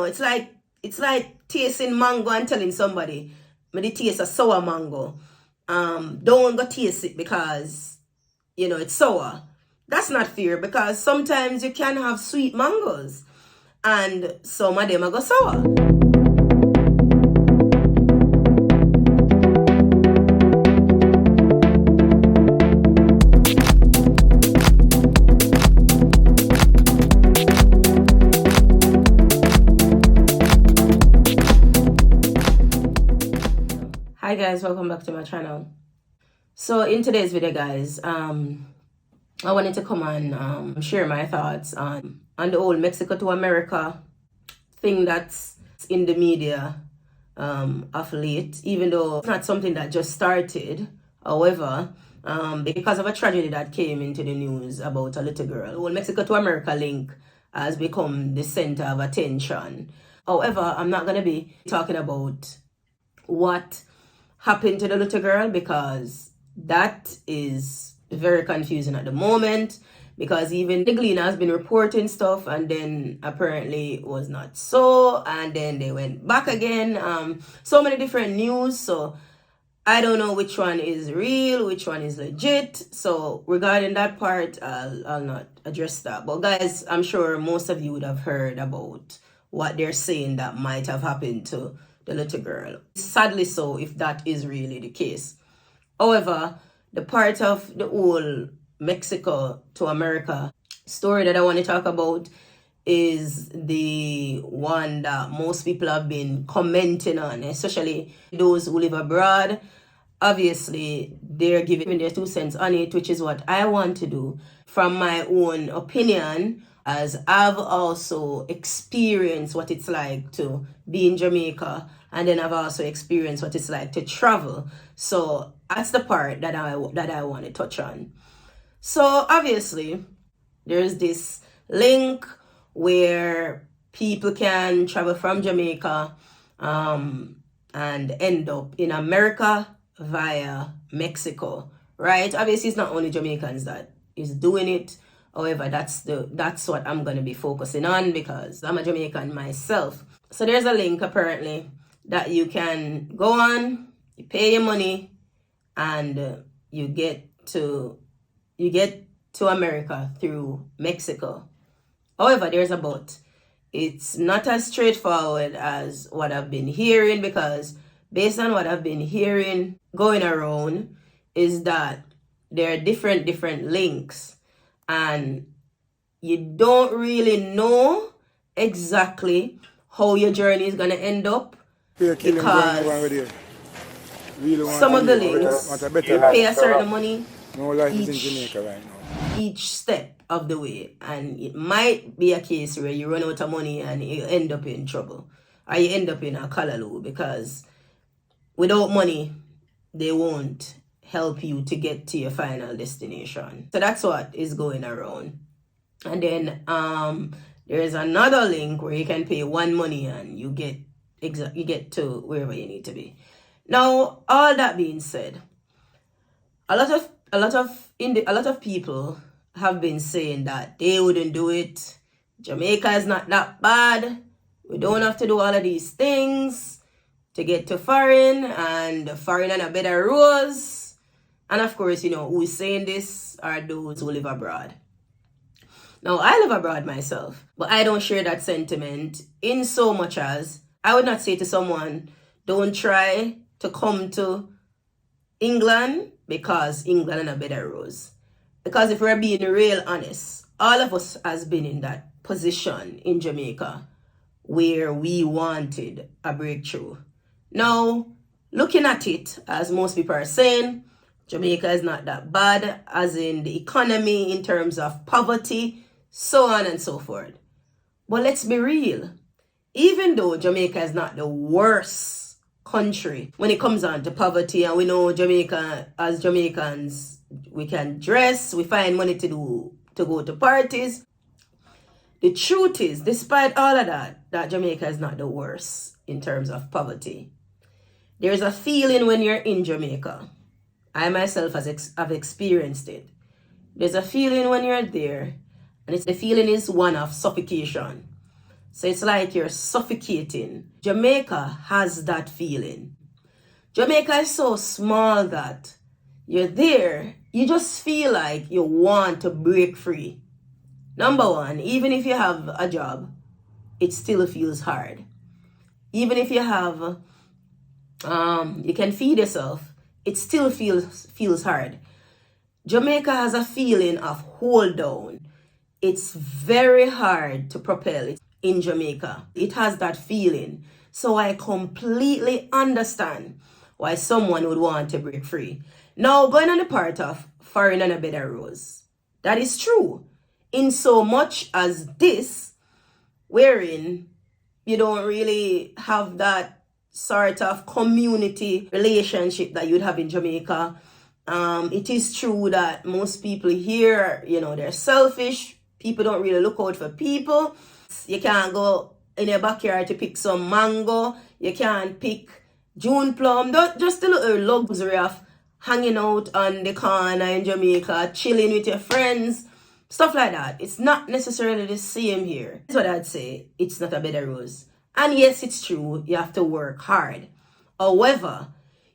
it's like tasting mango and telling somebody, "Me the taste a sour mango." Don't go taste it because it's sour. That's not fair, because sometimes you can have sweet mangoes and some of them are go sour. Hi guys, welcome back to my channel. So in today's video, guys, I wanted to come and share my thoughts on the whole Mexico to America thing that's in the media of late, even though it's not something that just started. However, because of a tragedy that came into the news about a little girl, the whole Mexico to America link has become the center of attention. However, I'm not going to be talking about what happened to the little girl, because that is very confusing at the moment, because even the Gleaner has been reporting stuff and then apparently it was not so, and then they went back again. So many different news, so I don't know which one is real, which one is legit. So regarding that part, I'll not address that. But guys, I'm sure most of you would have heard about what they're saying that might have happened to the little girl. Sadly so, if that is really the case. However, the part of the whole Mexico to America story that I want to talk about is the one that most people have been commenting on, especially those who live abroad. Obviously, they're giving their 2 cents on it, which is what I want to do from my own opinion, as I've also experienced what it's like to be in Jamaica, and then I've also experienced what it's like to travel. So that's the part that I want to touch on. So obviously, there's this link where people can travel from Jamaica and end up in America via Mexico, right? Obviously, it's not only Jamaicans that is doing it. However, that's what I'm going to be focusing on, because I'm a Jamaican myself. So there's a link apparently that you can go on, you pay your money, and you get to America through Mexico. However, there's a but. It's not as straightforward as what I've been hearing, because based on what I've been hearing going around is that there are different links, and you don't really know exactly how your journey is going to end up, because some of the links, you pay a certain money each step of the way, and it might be a case where you run out of money and you end up in trouble, or you end up in a callaloo, because without money they won't help you to get to your final destination. So that's what is going around. And then there's another link where you can pay one money and you get to wherever you need to be. Now, all that being said, a lot of people have been saying that they wouldn't do it. Jamaica is not that bad. We don't have to do all of these things to get to foreign, and foreign on a better roads. And of course, who's saying this are those who live abroad. Now, I live abroad myself, but I don't share that sentiment, in so much as I would not say to someone, don't try to come to England because England on a better roads. Because if we're being real honest, all of us has been in that position in Jamaica where we wanted a breakthrough. Now, looking at it, as most people are saying, Jamaica is not that bad, as in the economy, in terms of poverty, so on and so forth. But let's be real. Even though Jamaica is not the worst country when it comes on to poverty, and we know Jamaica, as Jamaicans, we can dress, we find money to go to parties. The truth is, despite all of that Jamaica is not the worst in terms of poverty. There's a feeling when you're in Jamaica. I myself have experienced it. There's a feeling when you're there, and the feeling is one of suffocation. So it's like you're suffocating. Jamaica has that feeling. Jamaica is so small that you're there, you just feel like you want to break free. Number one, even if you have a job, it still feels hard. Even if you have, you can feed yourself, it still feels hard. Jamaica has a feeling of hold down. It's very hard to propel it in Jamaica. It has that feeling. So I completely understand why someone would want to break free. Now, going on the part of foreign and a better rose. That is true. In so much as this, wherein you don't really have that sort of community relationship that you'd have in Jamaica. It is true that most people here, they're selfish. People don't really look out for people. You can't go in your backyard to pick some mango. You can't pick June plum. Just the little luxury of hanging out on the corner in Jamaica, chilling with your friends, stuff like that. It's not necessarily the same here. That's what I'd say. It's not a bed of roses. And yes, it's true. You have to work hard. However,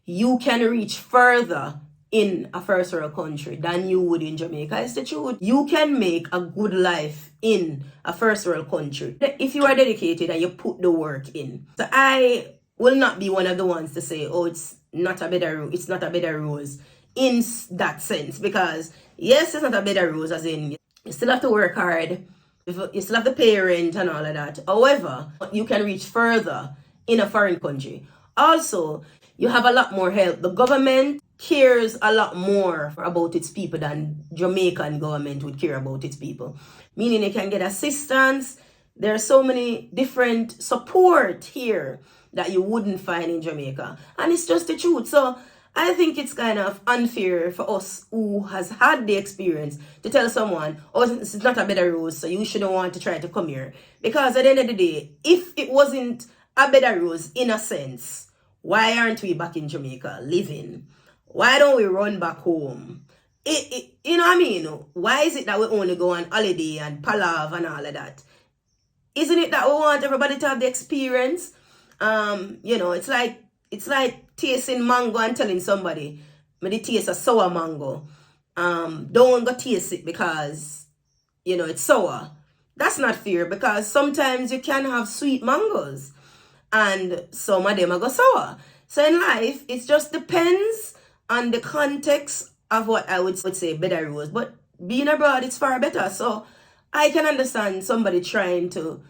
you can reach further in a first world country than you would in Jamaica. It's the truth. You can make a good life in a first world country if you are dedicated and you put the work in. So I will not be one of the ones to say, oh, it's not a better rose in that sense, because yes, it's not a better rose, as in you still have to work hard, you still have to pay rent and all of that. However, you can reach further in a foreign country. Also, you have a lot more help. The government cares a lot more about its people than Jamaican government would care about its people. Meaning you can get assistance. There are so many different support here that you wouldn't find in Jamaica. And it's just the truth. So I think it's kind of unfair for us who has had the experience to tell someone, oh, it's not a bed of rose, so you shouldn't want to try to come here. Because at the end of the day, if it wasn't a bed of rose in a sense, why aren't we back in Jamaica living? Why don't we run back home? You know what I mean? Why is it that we only go on holiday and palav and all of that? Isn't it that we want everybody to have the experience? It's like tasting mango and telling somebody, "Me taste a sour mango. Don't go taste it because it's sour." That's not fair, because sometimes you can have sweet mangoes and some of them are go sour. So in life, it just depends on the context of what I would say better rose. But being abroad, it's far better. So I can understand somebody trying to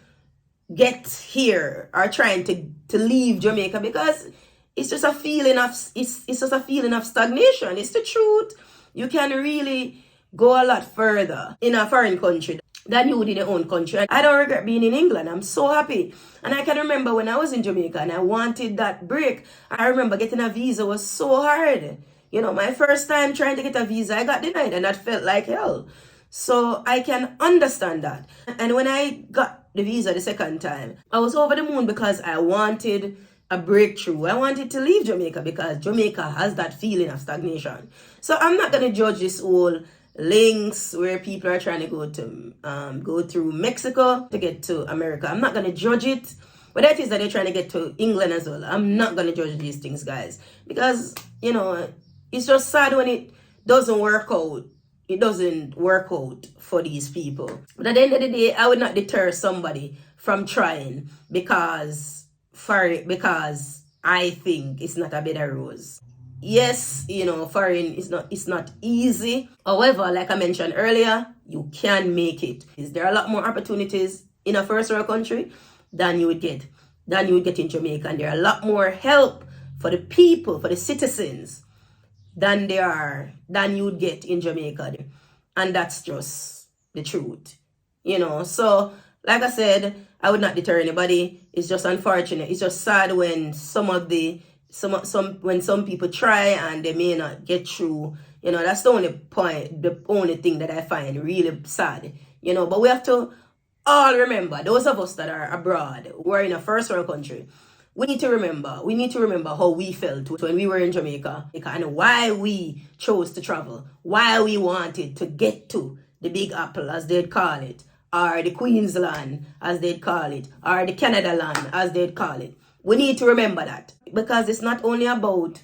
get here or trying to leave Jamaica, because it's just a feeling of stagnation. It's the truth. You can really go a lot further in a foreign country than you would in your own country. I don't regret being in England. I'm so happy. And I can remember when I was in Jamaica and I wanted that break. I remember getting a visa was so hard. My first time trying to get a visa, I got denied, and that felt like hell. So I can understand that. And when I got the visa the second time, I was over the moon, because I wanted a breakthrough. I wanted to leave Jamaica because Jamaica has that feeling of stagnation. So I'm not going to judge this whole links where people are trying to go through Mexico to get to America. I'm not going to judge it. But that is that they're trying to get to England as well. I'm not going to judge these things, guys, because, it's just sad when it doesn't work out. It doesn't work out for these people. But at the end of the day, I would not deter somebody from trying because I think it's not a better rose. Yes, foreign it's not easy. However, like I mentioned earlier, you can make it. There are a lot more opportunities in a first world country than you would get in Jamaica. And there are a lot more help for the people, for the citizens, than you would get in Jamaica. And that's just the truth. So like I said, I would not deter anybody. It's just unfortunate. It's just sad when when some people try and they may not get through. That's the only thing that I find really sad. But we have to all remember, those of us that are abroad, who are in a first world country, we need to remember how we felt when we were in Jamaica and why we chose to travel, why we wanted to get to the Big Apple, as they'd call it, or the Queensland, as they'd call it, or the Canada land, as they'd call it. We need to remember that, because it's not only about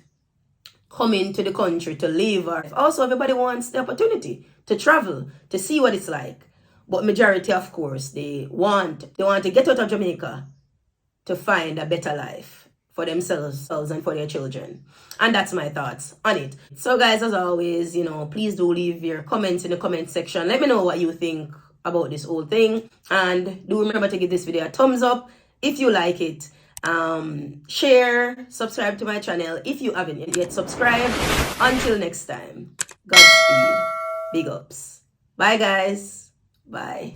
coming to the country to live, or also everybody wants the opportunity to travel, to see what it's like. But majority, of course, they want to get out of Jamaica to find a better life for themselves and for their children. And that's my thoughts on it. So guys, as always, please do leave your comments in the comment section. Let me know what you think about this whole thing. And do remember to give this video a thumbs up if you like it. Share, subscribe to my channel if you haven't yet subscribed. Until next time, Godspeed, big ups. Bye guys. Bye.